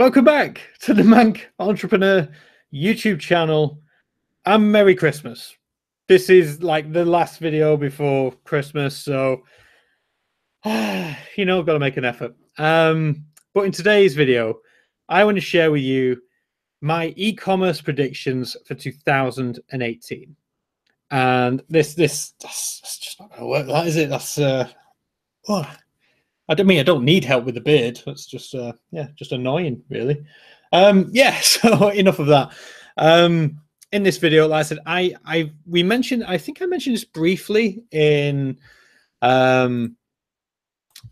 Welcome back to the Manc Entrepreneur YouTube channel and Merry Christmas. This is like the last video before Christmas, so got to make an effort. But in today's video, I want to share with you my e-commerce predictions for 2018. And that's just not going to work, that is it? That's I don't need help with the beard. That's just just annoying, really. So enough of that. In this video, like I said, I think I mentioned this briefly in another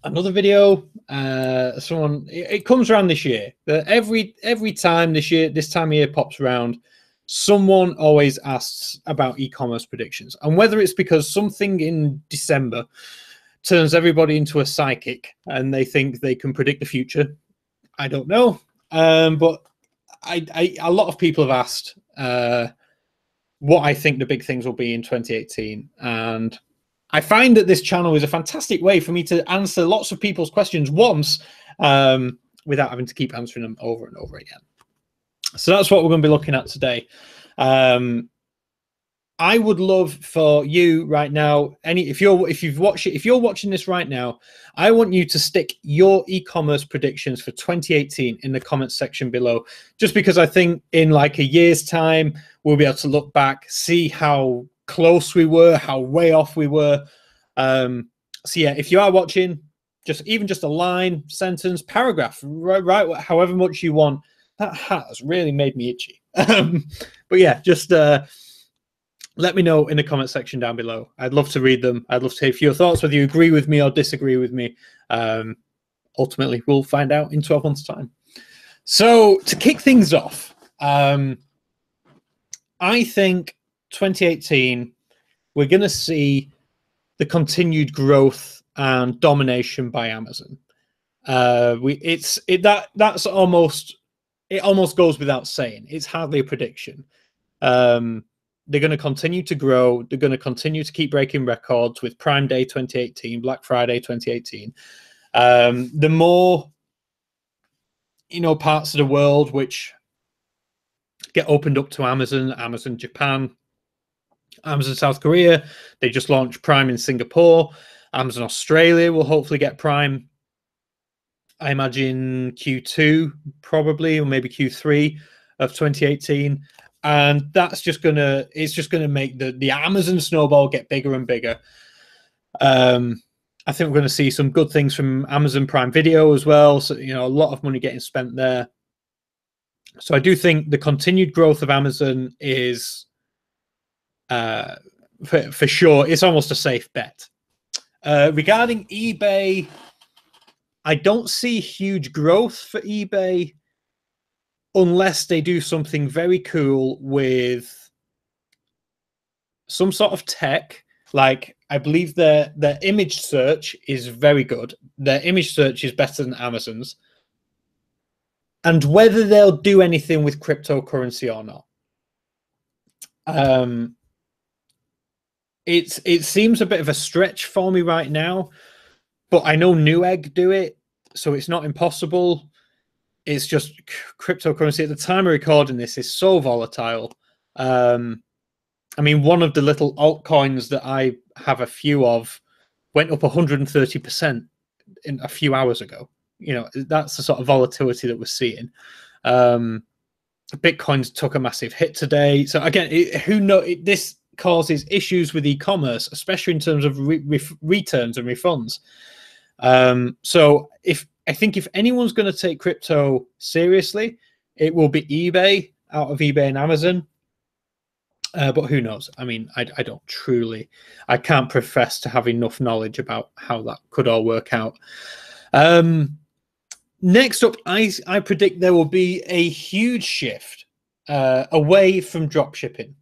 video. It comes around this year. Every time this time of year pops around, someone always asks about e-commerce predictions, and whether it's because something in December turns everybody into a psychic and they think they can predict the future, I don't know. But a lot of people have asked what I think the big things will be in 2018. And I find that this channel is a fantastic way for me to answer lots of people's questions once without having to keep answering them over and over again. So that's what we're going to be looking at today. I would love for you right now, if you're watching this right now, I want you to stick your e-commerce predictions for 2018 in the comments section below, just because I think in like a year's time, we'll be able to look back, see how close we were, how way off we were. So yeah, if you are watching, even just a line, sentence, paragraph, write however much you want. That hat has really made me itchy. But yeah, just let me know in the comment section down below. I'd love to read them. I'd love to hear your thoughts, whether you agree with me or disagree with me. Ultimately, we'll find out in 12 months' time. So to kick things off, I think 2018, we're going to see the continued growth and domination by Amazon. It almost goes without saying. It's hardly a prediction. They're going to continue to grow. They're going to continue to keep breaking records with Prime Day 2018, Black Friday 2018. The more, parts of the world which get opened up to Amazon Japan, Amazon South Korea, they just launched Prime in Singapore. Amazon Australia will hopefully get Prime, I imagine Q2 probably, or maybe Q3 of 2018. And it's just gonna make the Amazon snowball get bigger and bigger. I think we're going to see some good things from Amazon Prime Video as well. So a lot of money getting spent there. So I do think the continued growth of Amazon is for sure. It's almost a safe bet. Regarding eBay, I don't see huge growth for eBay unless they do something very cool with some sort of tech. Like, I believe their image search is very good. Their image search is better than Amazon's. And whether they'll do anything with cryptocurrency or not. It seems a bit of a stretch for me right now, but I know Newegg do it, so it's not impossible. It's just cryptocurrency at the time of recording this is so volatile. I mean, one of the little altcoins that I have a few of went up 130% in a few hours ago. That's the sort of volatility that we're seeing. Bitcoin's took a massive hit today. So again, this causes issues with e-commerce, especially in terms of returns and refunds. So I think if anyone's going to take crypto seriously, it will be eBay out of eBay and Amazon. But who knows? I mean, I can't profess to have enough knowledge about how that could all work out. Next up, I predict there will be a huge shift away from drop shipping.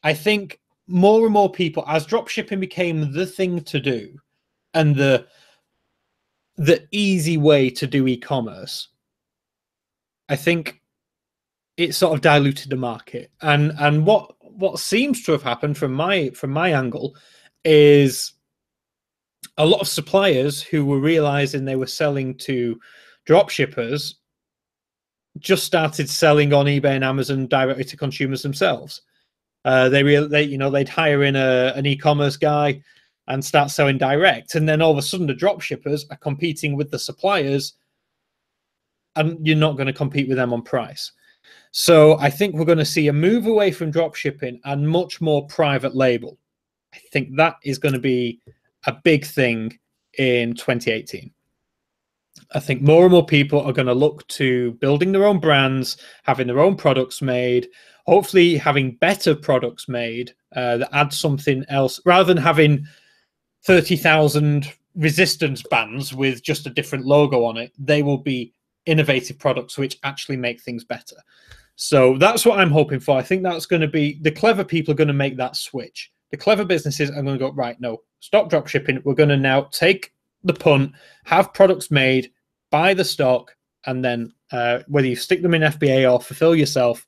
I think more and more people, as drop shipping became the thing to do and the easy way to do e-commerce, I think it sort of diluted the market. And what seems to have happened from my angle is a lot of suppliers who were realizing they were selling to drop shippers just started selling on eBay and Amazon directly to consumers themselves. They'd hire in an e-commerce guy and start selling direct, and then all of a sudden the drop shippers are competing with the suppliers, and you're not going to compete with them on price. So I think we're going to see a move away from drop shipping and much more private label. I think that is going to be a big thing in 2018. I think more and more people are going to look to building their own brands, having their own products made, hopefully having better products made that add something else, rather than having 30,000 resistance bands with just a different logo on it. They will be innovative products which actually make things better. So that's what I'm hoping for. I think that's going to be, the clever people are going to make that switch. The clever businesses are going to go, right, no, stop drop shipping. We're going to now take the punt, have products made, buy the stock, and then whether you stick them in FBA or fulfill yourself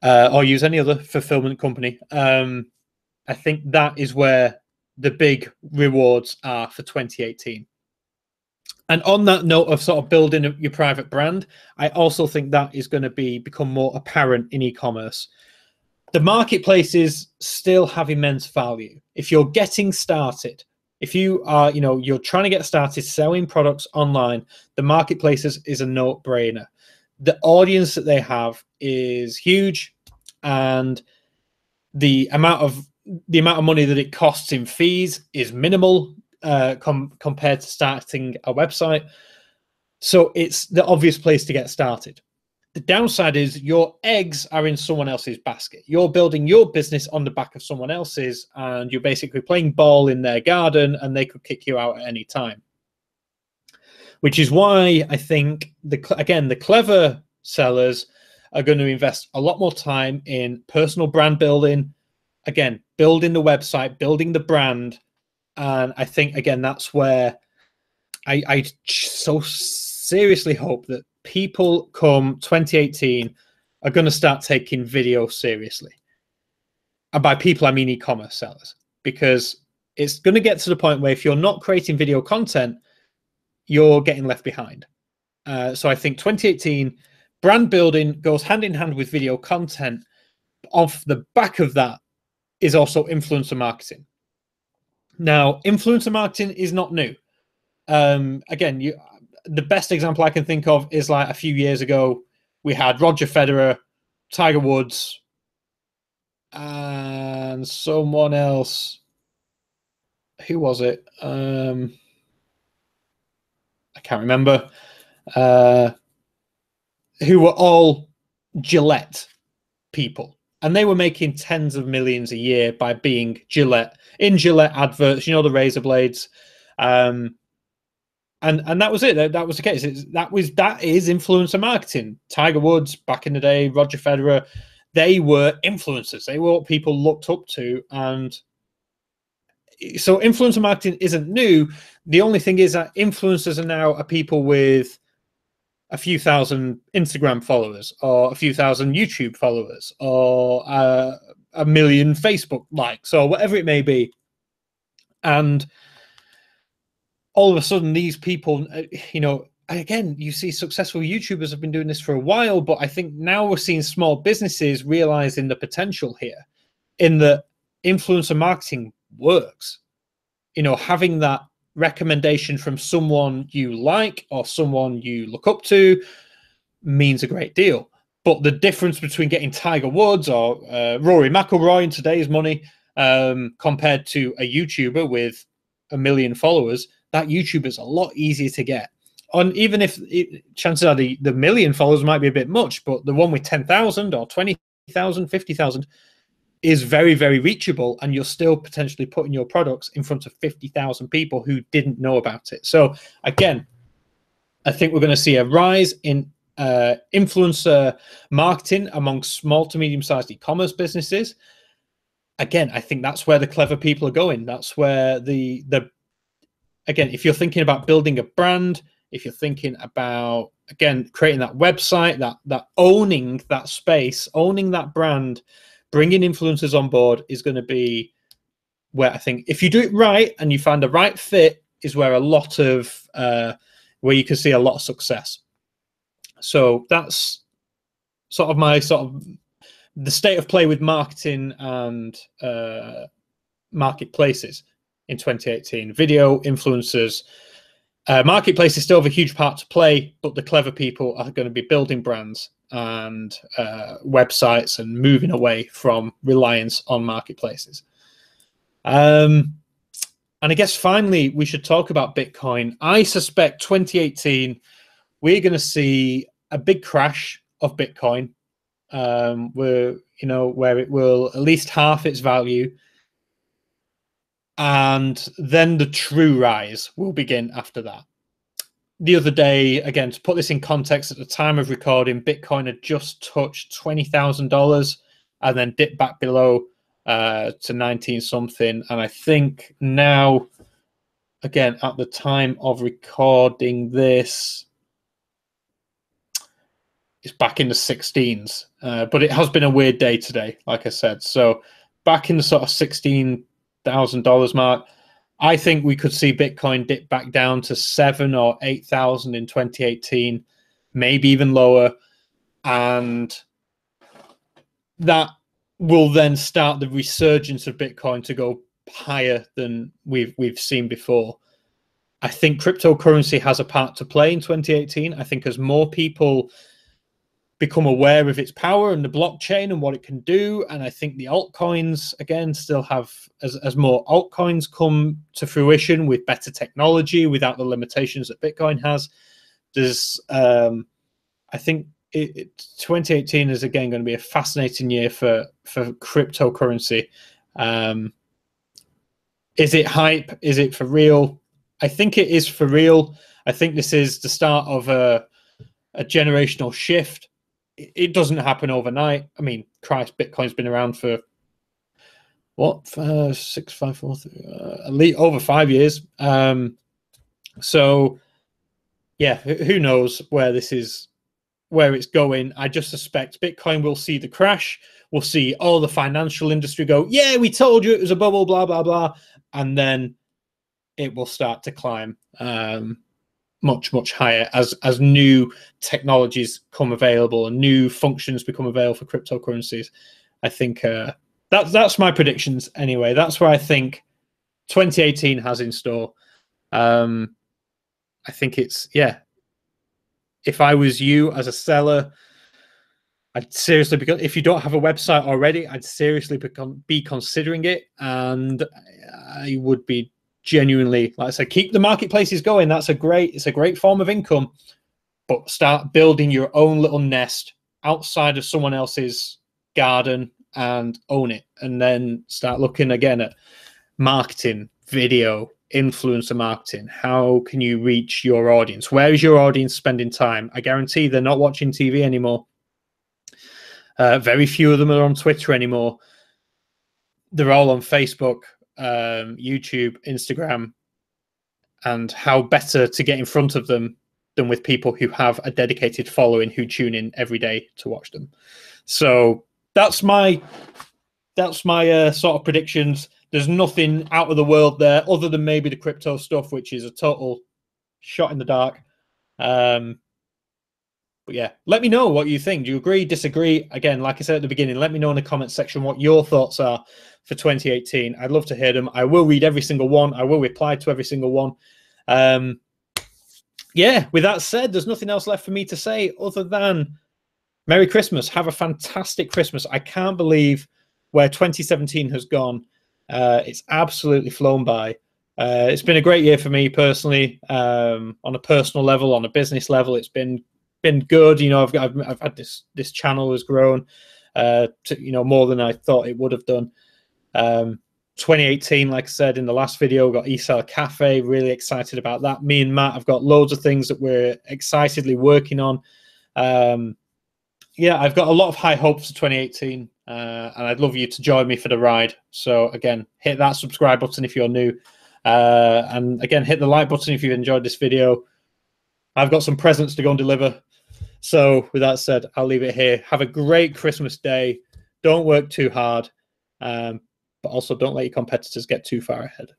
or use any other fulfillment company, I think that is where the big rewards are for 2018. And on that note of sort of building your private brand, I also think that is going to become more apparent in e-commerce. The marketplaces still have immense value. If you're getting started, if you are, you're trying to get started selling products online, the marketplaces is a no-brainer. The audience that they have is huge, and the amount of money that it costs in fees is minimal compared to starting a website. So it's the obvious place to get started. The downside is your eggs are in someone else's basket. You're building your business on the back of someone else's, and you're basically playing ball in their garden, and they could kick you out at any time. Which is why I think, the clever sellers are going to invest a lot more time in personal brand building, again, building the website, building the brand. And I think, again, that's where I so seriously hope that people come 2018 are going to start taking video seriously. And by people, I mean e-commerce sellers, because it's going to get to the point where if you're not creating video content, you're getting left behind. So I think 2018, brand building goes hand in hand with video content. Off the back of that is also influencer marketing. Now, influencer marketing is not new. Again, the best example I can think of is like a few years ago, we had Roger Federer, Tiger Woods, and someone else. Who was it? I can't remember. Who were all Gillette people. And they were making tens of millions a year by being Gillette, in Gillette adverts, the razor blades. And that was it. That was the case. That is influencer marketing. Tiger Woods back in the day, Roger Federer, they were influencers. They were what people looked up to. And so influencer marketing isn't new. The only thing is that influencers are now people with a few thousand Instagram followers, or a few thousand YouTube followers, or a million Facebook likes, or whatever it may be. And all of a sudden, these people, again, you see successful YouTubers have been doing this for a while, but I think now we're seeing small businesses realizing the potential here in that influencer marketing works. Having that recommendation from someone you like or someone you look up to means a great deal. But the difference between getting Tiger Woods or Rory McIlroy in today's money compared to a YouTuber with 1 million followers, that YouTuber is a lot easier to get. And even if chances are the 1 million followers might be a bit much, but the one with 10,000 or 20,000, 50,000 is very, very reachable, and you're still potentially putting your products in front of 50,000 people who didn't know about it. So again, I think we're going to see a rise in influencer marketing amongst small to medium-sized e-commerce businesses. Again, I think that's where the clever people are going. That's where again, if you're thinking about building a brand, if you're thinking about, again, creating that website, that owning that space, owning that brand, bringing influencers on board is going to be where I think if you do it right and you find the right fit is where a lot of where you can see a lot of success. So that's sort of my the state of play with marketing and marketplaces in 2018. Video influencers, marketplace is still have a huge part to play, but the clever people are going to be building brands and websites and moving away from reliance on marketplaces. And I guess finally we should talk about Bitcoin. I suspect 2018 we're going to see a big crash of Bitcoin, where it will at least half its value, and then the true rise will begin after that. The other day, again, to put this in context, at the time of recording, Bitcoin had just touched $20,000 and then dipped back below to 19 something. And I think now, again, at the time of recording this, it's back in the 16s. But it has been a weird day today, like I said. So back in the sort of $16,000 mark. I think we could see Bitcoin dip back down to 7,000 or 8,000 in 2018, maybe even lower. And that will then start the resurgence of Bitcoin to go higher than we've seen before. I think cryptocurrency has a part to play in 2018. I think as more people become aware of its power and the blockchain and what it can do, and I think the altcoins again still have, as more altcoins come to fruition with better technology without the limitations that Bitcoin has, there's I think 2018 is again going to be a fascinating year for cryptocurrency. Is it hype? Is it for real? I think it is for real. I think this is the start of a generational shift. It doesn't happen overnight. I mean, Christ, Bitcoin's been around for what, 6, 5, 4, at least over 5 years. So yeah, who knows where this is, where it's going. I just suspect Bitcoin will see the crash. We'll see all the financial industry go, yeah, we told you it was a bubble, blah, blah, blah. And then it will start to climb much, much higher as new technologies come available and new functions become available for cryptocurrencies. I think that's my predictions anyway. That's where I think 2018 has in store. I think it's, yeah, if I was you as a seller, I'd seriously, because if you don't have a website already, I'd seriously be considering it, and I would be genuinely, like I said, keep the marketplaces going. It's a great form of income, but start building your own little nest outside of someone else's garden and own it, and then start looking again at marketing, video, influencer marketing. How can you reach your audience? Where is your audience spending time? I guarantee they're not watching TV anymore. Very few of them are on Twitter anymore. They're all on Facebook, YouTube, Instagram, and how better to get in front of them than with people who have a dedicated following who tune in every day to watch them. So that's my sort of predictions. There's nothing out of the world there other than maybe the crypto stuff, which is a total shot in the dark. But yeah, let me know what you think. Do you agree, disagree? Again, like I said at the beginning, let me know in the comment section what your thoughts are for 2018. I'd love to hear them. I will read every single one. I will reply to every single one. Yeah, with that said, there's nothing else left for me to say other than Merry Christmas. Have a fantastic Christmas. I can't believe where 2017 has gone. It's absolutely flown by. It's been a great year for me personally, on a personal level, on a business level. It's been good. I've had this channel has grown to more than I thought it would have done. 2018, like I said in the last video, got eSeller Cafe. Really excited about that. Me and Matt have got loads of things that we're excitedly working on. Yeah, I've got a lot of high hopes for 2018, and I'd love you to join me for the ride. So again, hit that subscribe button if you're new, and again, hit the like button if you've enjoyed this video. I've got some presents to go and deliver. So with that said, I'll leave it here. Have a great Christmas day. Don't work too hard, but also don't let your competitors get too far ahead.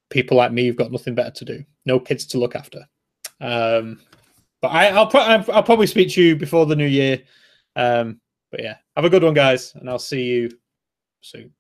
People like me, you've got nothing better to do. No kids to look after. But I'll probably speak to you before the new year. But yeah, have a good one, guys, and I'll see you soon.